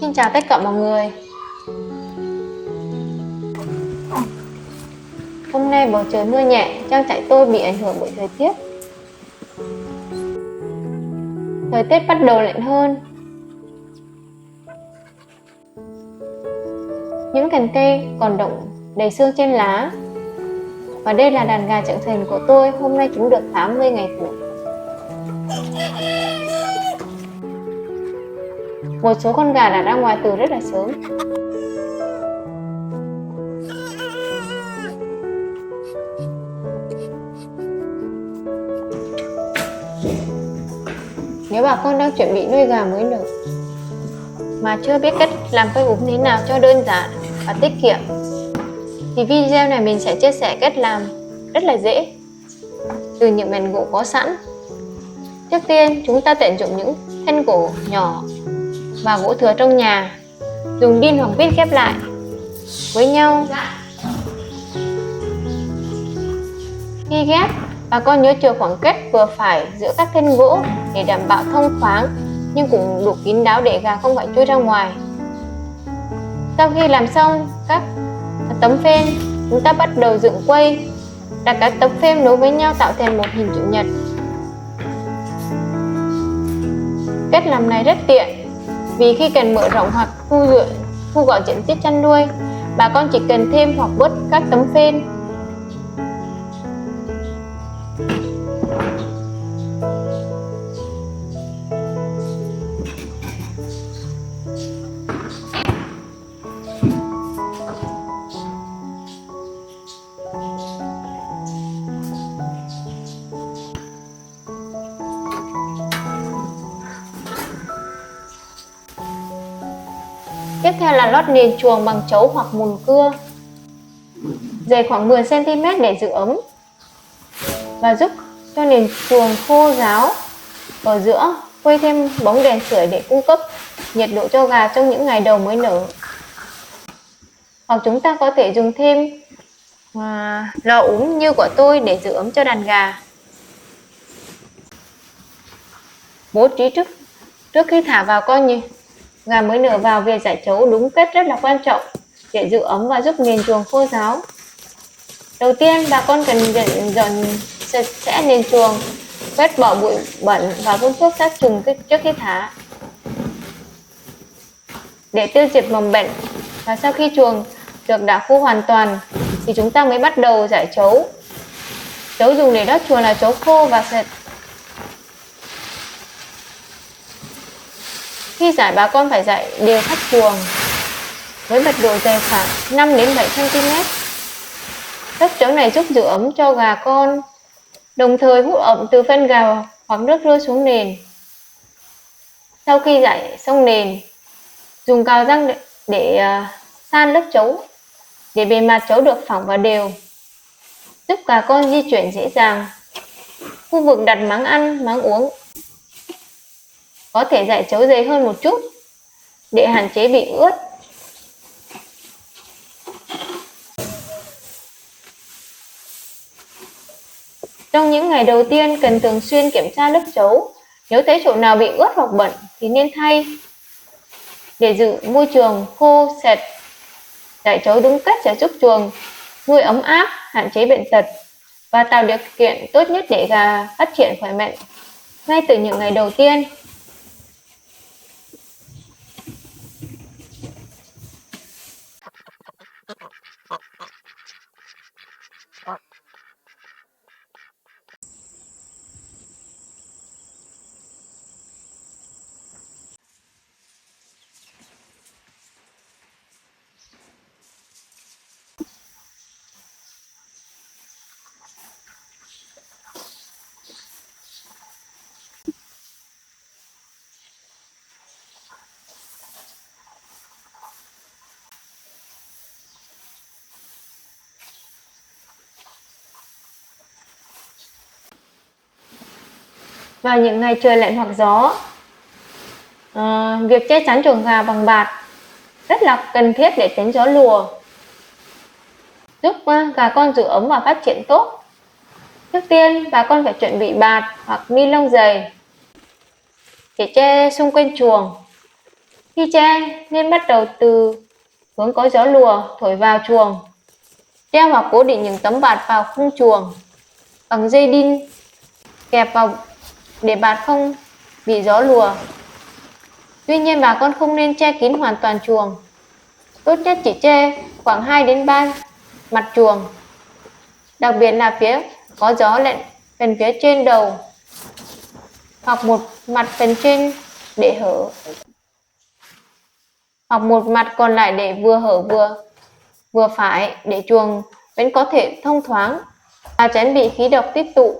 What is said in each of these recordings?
Xin chào tất cả mọi người. Hôm nay bầu trời mưa nhẹ, trang trại tôi bị ảnh hưởng bởi thời tiết. Thời tiết bắt đầu lạnh hơn. Những cành cây còn đọng đầy sương trên lá. Và đây là đàn gà trưởng thành của tôi, hôm nay chúng được 80 ngày tuổi. Một số con gà đã ra ngoài từ rất là sớm. Nếu bà con đang chuẩn bị nuôi gà mới nở mà chưa biết cách làm cây úng thế nào cho đơn giản và tiết kiệm, thì video này mình sẽ chia sẻ cách làm rất là dễ từ những mảnh gỗ có sẵn. Trước tiên chúng ta tận dụng những thân gỗ nhỏ và gỗ thừa trong nhà, dùng đinh hoặc vít ghép lại với nhau. Khi ghép, bà con nhớ chờ khoảng cách vừa phải giữa các thân gỗ để đảm bảo thông thoáng nhưng cũng đủ kín đáo để gà không phải chui ra ngoài. Sau khi làm xong các tấm phên, chúng ta bắt đầu dựng quây, đặt các tấm phên nối với nhau tạo thành một hình chữ nhật. Cách làm này rất tiện vì khi cần mở rộng hoặc thu gọn diện tích chăn nuôi, bà con chỉ cần thêm hoặc bớt các tấm phên. Tiếp theo là lót nền chuồng bằng chấu hoặc mùn cưa, dày khoảng 10 cm để giữ ấm và giúp cho nền chuồng khô ráo. Ở giữa quây thêm bóng đèn sưởi để cung cấp nhiệt độ cho gà trong những ngày đầu mới nở. Hoặc chúng ta có thể dùng thêm lò úng như của tôi để giữ ấm cho đàn gà. Bố trí trước khi thả vào con gà mới nở vào, việc rải chấu đúng cách rất là quan trọng để giữ ấm và giúp nền chuồng khô ráo. Đầu tiên, bà con cần dọn sạch sẽ nền chuồng, quét bỏ bụi bẩn và phun thuốc sát trùng trước khi thả để tiêu diệt mầm bệnh. Và sau khi chuồng đã khô hoàn toàn thì chúng ta mới bắt đầu rải chấu. Chấu dùng để đắp chuồng là chấu khô và sạch. Khi rải, bà con phải rải đều khắp chuồng với mật độ dày khoảng 5 đến 7 cm. Lớp chấu này giúp giữ ấm cho gà con, đồng thời hút ẩm từ phân gà hoặc nước rơi xuống nền. Sau khi rải xong nền, dùng cào răng để san lớp chấu để bề mặt chấu được phẳng và đều, giúp gà con di chuyển dễ dàng. Khu vực đặt máng ăn, máng uống có thể rải chấu dày hơn một chút để hạn chế bị ướt. Trong những ngày đầu tiên, cần thường xuyên kiểm tra lớp chấu. Nếu thấy chỗ nào bị ướt hoặc bẩn thì nên thay. Để giữ môi trường khô sạch, rải chấu đúng cách sẽ giúp chuồng nuôi ấm áp, hạn chế bệnh tật và tạo điều kiện tốt nhất để gà phát triển khỏe mạnh ngay từ những ngày đầu tiên. Vào những ngày trời lạnh hoặc gió, việc che chắn chuồng gà bằng bạt rất là cần thiết để tránh gió lùa, giúp gà con giữ ấm và phát triển tốt. Trước tiên, bà con phải chuẩn bị bạt hoặc ni lông dày. Chỉ tre xung quanh chuồng. Khi tre nên bắt đầu từ hướng có gió lùa thổi vào chuồng. Treo hoặc cố định những tấm bạt vào khung chuồng bằng dây đinh kẹp vào để bạt không bị gió lùa. Tuy nhiên bà con không nên che kín hoàn toàn chuồng. Tốt nhất chỉ che khoảng 2 đến 3 mặt chuồng, đặc biệt là phía có gió lạnh phần phía trên đầu hoặc một mặt phần trên để hở, hoặc một mặt còn lại để vừa hở vừa phải để chuồng vẫn có thể thông thoáng và tránh bị khí độc tích tụ.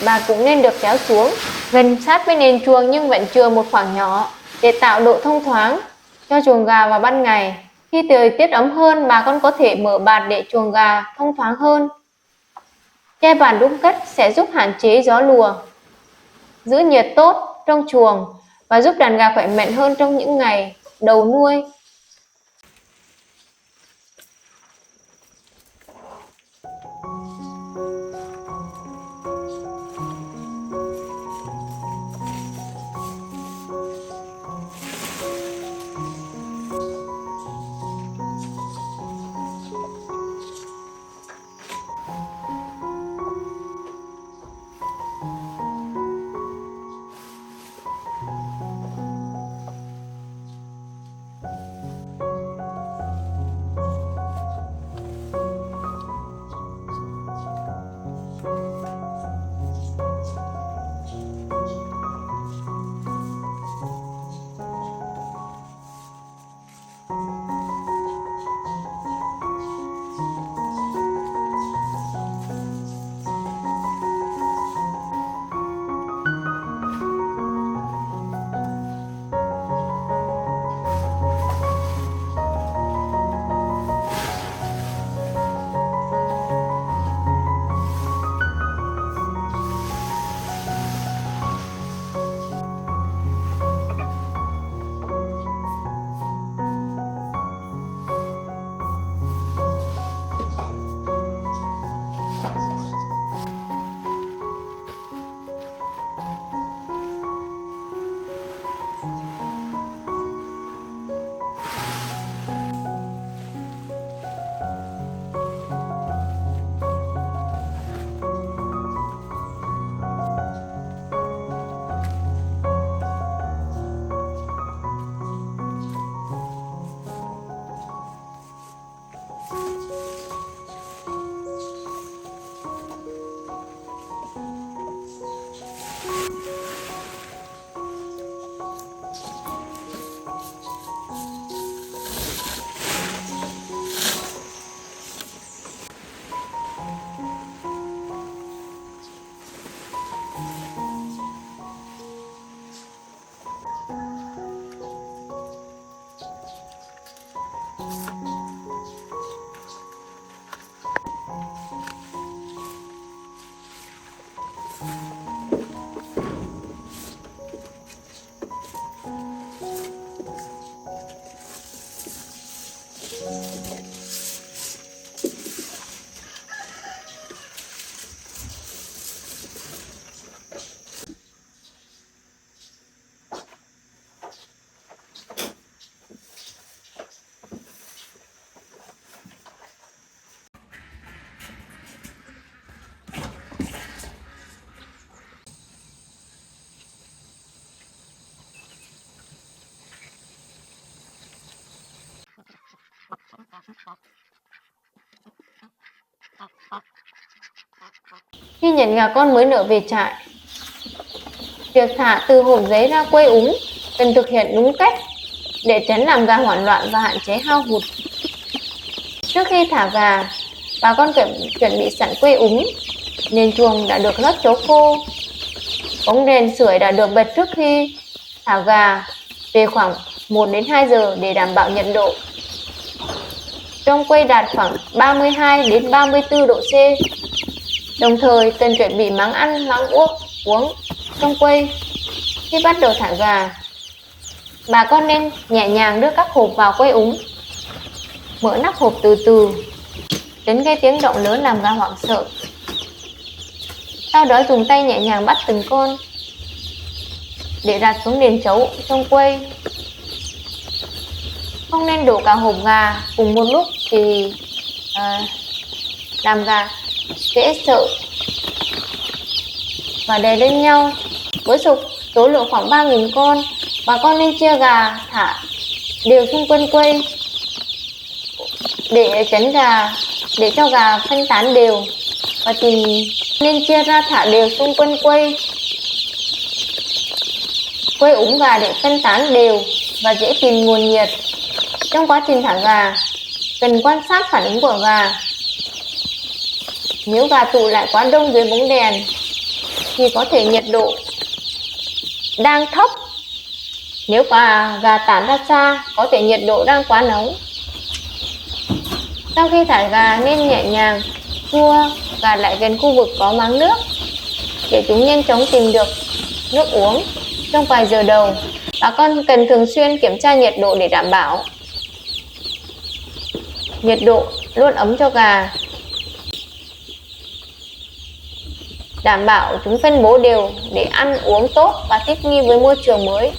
Bà cũng nên được kéo xuống gần sát với nền chuồng nhưng vẫn chừa một khoảng nhỏ để tạo độ thông thoáng cho chuồng gà vào ban ngày. Khi thời tiết ấm hơn, bà con có thể mở bạt để chuồng gà thông thoáng hơn. Che bạt đúng cách sẽ giúp hạn chế gió lùa, giữ nhiệt tốt trong chuồng và giúp đàn gà khỏe mạnh hơn trong những ngày đầu nuôi. Khi nhận gà con mới nở về trại, việc thả từ hộp giấy ra quây úng cần thực hiện đúng cách để tránh làm gà hoảng loạn và hạn chế hao hụt. Trước khi thả gà, bà con chuẩn bị sẵn quây úng, nền chuồng đã được lót chấu khô, bóng đèn sưởi đã được bật trước khi thả gà về khoảng 1 đến 2 giờ để đảm bảo nhiệt độ trong quây đạt khoảng 32 đến 34 độ C. Đồng thời cần chuẩn bị máng ăn, máng uống trong quây. Khi bắt đầu thả gà, bà con nên nhẹ nhàng đưa các hộp vào quây úng, mở nắp hộp từ từ, tránh gây tiếng động lớn làm gà hoảng sợ. Sau đó dùng tay nhẹ nhàng bắt từng con để đặt xuống nền chấu trong quây. Không nên đổ cả hộp gà cùng một lúc thì làm gà dễ sợ và đè lên nhau. Với số lượng khoảng 3.000 con, bà con nên chia gà thả đều xung quanh quây để cho gà phân tán đều, và nên chia ra thả đều xung quanh quây úng gà để phân tán đều và dễ tìm nguồn nhiệt. Trong quá trình thả gà, cần quan sát phản ứng của gà. Nếu gà tụ lại quá đông dưới bóng đèn thì có thể nhiệt độ đang thấp. Nếu gà tản ra xa, có thể nhiệt độ đang quá nóng. Sau khi thả gà nên nhẹ nhàng đưa gà lại gần khu vực có máng nước để chúng nhanh chóng tìm được nước uống. Trong vài giờ đầu, bà con cần thường xuyên kiểm tra nhiệt độ để đảm bảo nhiệt độ luôn ấm cho gà, đảm bảo chúng phân bố đều để ăn uống tốt và thích nghi với môi trường mới.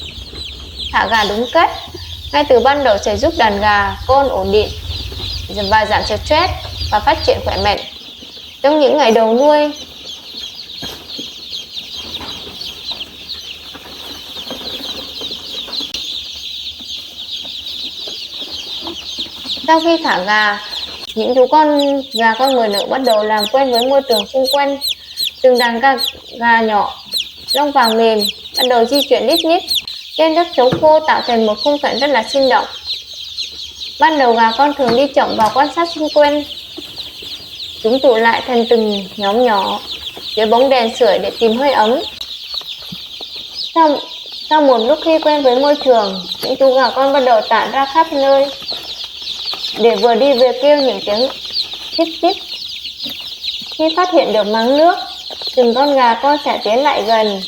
Thả gà đúng cách ngay từ ban đầu sẽ giúp đàn gà con ổn định và giảm stress và phát triển khỏe mạnh trong những ngày đầu nuôi. Sau khi thả gà, những chú gà con mồi nở bắt đầu làm quen với môi trường xung quanh. Từng đàn gà nhỏ lông vàng mềm bắt đầu di chuyển lít nhít trên đất trấu khô, tạo thành một khung cảnh rất là sinh động. Ban đầu gà con thường đi chậm và quan sát xung quanh. Chúng tụ lại thành từng nhóm nhỏ dưới bóng đèn sưởi để tìm hơi ấm. Sau một lúc khi quen với môi trường, những chú gà con bắt đầu tản ra khắp nơi để vừa đi vừa kêu những tiếng chích chích. Khi phát hiện được máng nước, từng con gà con sẽ tiến lại gần,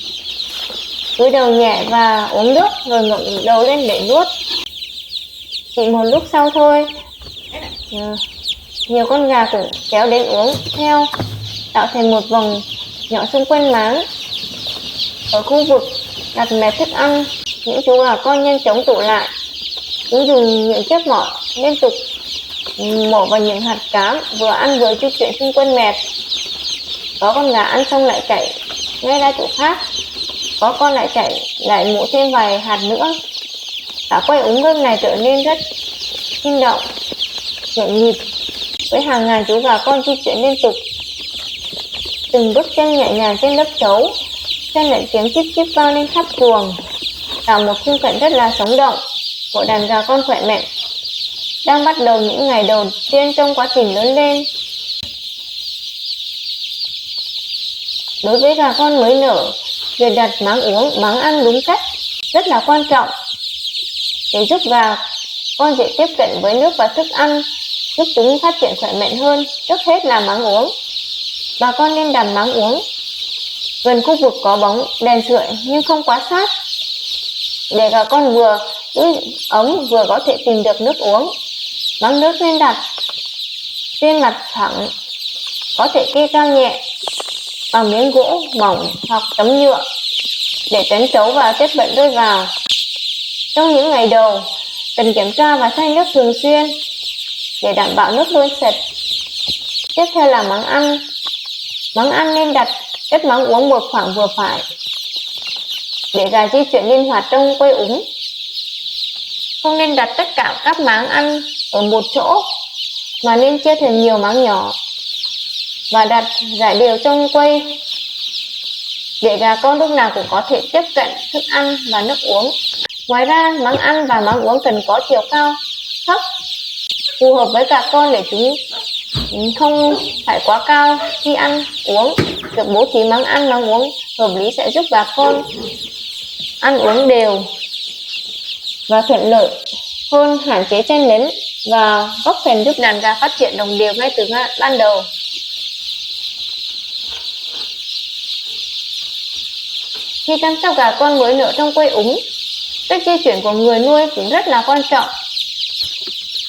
cúi đầu nhẹ và uống nước rồi ngẩng đầu lên để nuốt. Chỉ một lúc sau thôi, nhiều con gà cũng kéo đến uống theo, tạo thành một vòng nhỏ xung quanh máng. Ở khu vực đặt mẻ thức ăn, những chú gà con nhanh chóng tụ lại. Chúng dùng những chiếc mỏ liên tục mổ vào những hạt cám, vừa ăn vừa di chuyển xung quanh mẹt. Có con gà ăn xong lại chạy ngay ra chỗ khác, có con lại chạy lại mổ thêm vài hạt nữa. Cả quay úng đêm này trở nên rất sinh động, nhộn nhịp với hàng ngàn chú gà con di chuyển liên tục. Từng bước chân nhẹ nhàng trên lớp trấu, xen lẫn tiếng chip chip vang lên khắp chuồng, tạo một khung cảnh rất là sống động của đàn gà con khỏe mạnh đang bắt đầu những ngày đầu tiên trong quá trình lớn lên. Đối với gà con mới nở, việc đặt máng uống, máng ăn đúng cách rất là quan trọng để giúp gà con dễ tiếp cận với nước và thức ăn, giúp chúng phát triển khỏe mạnh hơn. Trước hết là máng uống. Bà con nên đặt máng uống gần khu vực có bóng đèn sưởi nhưng không quá sát, để gà con vừa giữ ấm vừa có thể tìm được nước uống. Máng nước nên đặt trên mặt phẳng, có thể kê cao nhẹ bằng miếng gỗ mỏng hoặc tấm nhựa để tránh trấu và tiếp bận rơi vào. Trong những ngày đầu, cần kiểm tra và thay nước thường xuyên để đảm bảo nước luôn sạch. Tiếp theo là máng ăn. Máng ăn nên đặt cách máng uống một khoảng vừa phải để gà di chuyển linh hoạt trong quây úng. Không nên đặt tất cả các máng ăn ở một chỗ, mà nên chia thành nhiều máng nhỏ và đặt rải đều trong quây để gà con lúc nào cũng có thể tiếp cận thức ăn và nước uống. Ngoài ra, máng ăn và máng uống cần có chiều cao thấp, phù hợp với gà con để chúng không phải quá cao khi ăn uống. Việc bố trí máng ăn, máng uống hợp lý sẽ giúp gà con ăn uống đều và thuận lợi hơn, hạn chế chen lấn và góp phần giúp đàn gà phát triển đồng đều ngay từ ban đầu. Khi chăm sóc gà con mới nở trong quây úng, cách di chuyển của người nuôi cũng rất là quan trọng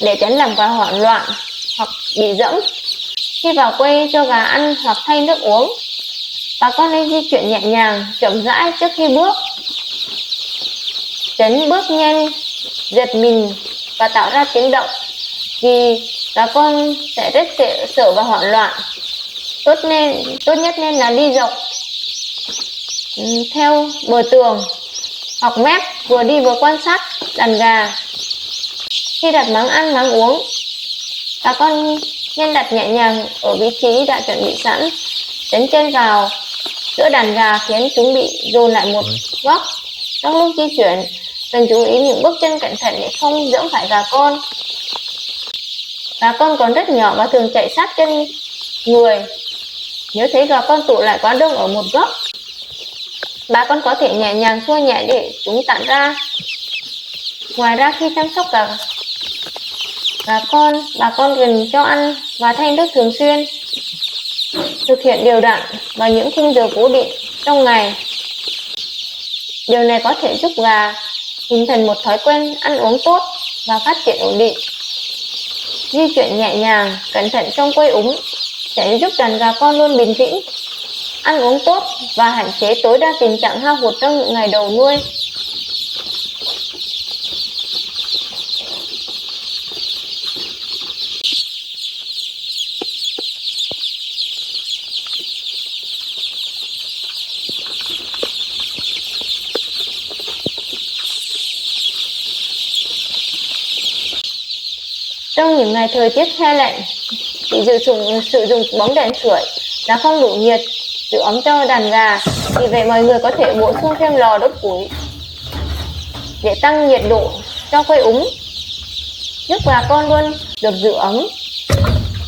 để tránh làm gà hoảng loạn hoặc bị dẫm. Khi vào quây cho gà ăn hoặc thay nước uống, bà con nên di chuyển nhẹ nhàng, chậm rãi trước khi bước. tránh bước nhanh, giật mình và tạo ra tiếng động, vì gà con sẽ rất sợ và hoảng loạn. Tốt nhất nên là đi dọc theo bờ tường hoặc mép, vừa đi vừa quan sát đàn gà. Khi đặt máng ăn máng uống, bà con nên đặt nhẹ nhàng ở vị trí đã chuẩn bị sẵn, tránh chân vào giữa đàn gà khiến chúng bị dồn lại một góc. Trong lúc di chuyển, cần chú ý những bước chân cẩn thận để không giẫm phải gà con. Gà con còn rất nhỏ và thường chạy sát chân người. Nếu thấy gà con tụ lại quá đông ở một góc, bà con có thể nhẹ nhàng xua nhẹ để chúng tản ra. Ngoài ra, khi chăm sóc gà con, bà con cần cho ăn và thay nước thường xuyên, thực hiện đều đặn vào những khung giờ cố định trong ngày. Điều này có thể giúp gà hình thành một thói quen ăn uống tốt và phát triển ổn định. Di chuyển nhẹ nhàng, cẩn thận trong quây úng sẽ giúp đàn gà con luôn bình tĩnh, ăn uống tốt và hạn chế tối đa tình trạng hao hụt trong những ngày đầu nuôi. Trong những ngày thời tiết se lạnh, chỉ sử dụng bóng đèn sưởi là không đủ nhiệt giữ ấm cho đàn gà. Vì vậy mọi người có thể bổ sung thêm lò đốt củi để tăng nhiệt độ cho quây úng, giúp gà con luôn được giữ ấm.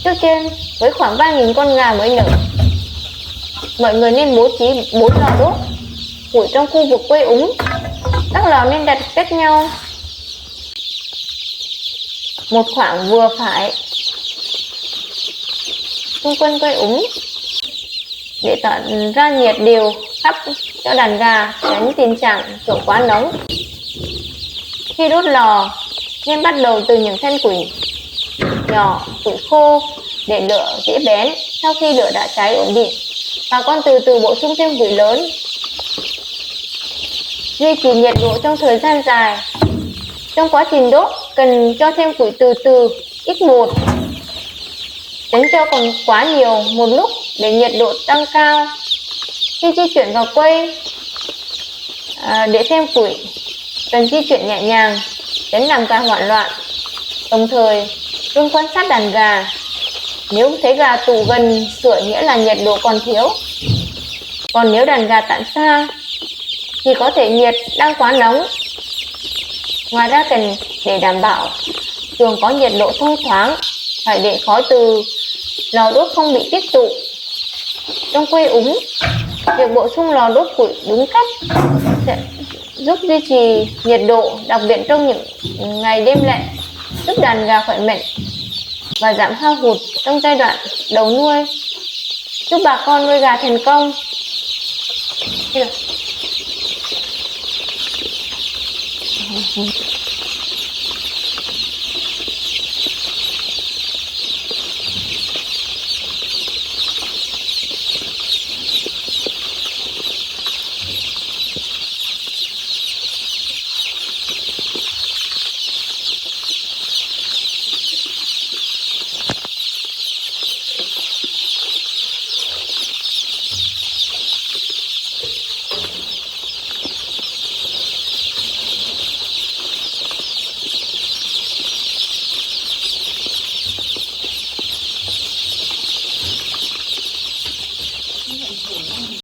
Trước tiên, với khoảng 3.000 con gà mới nở, mọi người nên bố trí 4 lò đốt củi trong khu vực quây úng. Các lò nên đặt cách nhau một khoảng vừa phải xung quanh quây úng để tạo ra nhiệt đều khắp cho đàn gà, tránh tình trạng chỗ quá nóng. Khi đốt lò, nên bắt đầu từ những thân củi nhỏ, củi khô để lửa dễ bén. Sau khi lửa đã cháy ổn định, bà con từ từ bổ sung thêm củi lớn. Duy trì nhiệt độ trong thời gian dài. Trong quá trình đốt, cần cho thêm củi từ từ, ít một, tránh cho còn quá nhiều một lúc để nhiệt độ tăng cao. Khi di chuyển vào quây để thêm củi, cần di chuyển nhẹ nhàng, tránh làm gà hoảng loạn. Đồng thời, luôn quan sát đàn gà. Nếu thấy gà tụ gần sưởi nghĩa là nhiệt độ còn thiếu. Còn nếu đàn gà tản xa thì có thể nhiệt đang quá nóng. Ngoài ra, cần để đảm bảo chuồng có nhiệt độ thông thoáng, phải để khói từ lò đốt không bị tích tụ trong quây úng. Việc bổ sung lò đốt củi đúng cách sẽ giúp duy trì nhiệt độ, đặc biệt trong những ngày đêm lạnh, giúp đàn gà khỏe mạnh và giảm hao hụt trong giai đoạn đầu nuôi. Chúc bà con nuôi gà thành công. Được.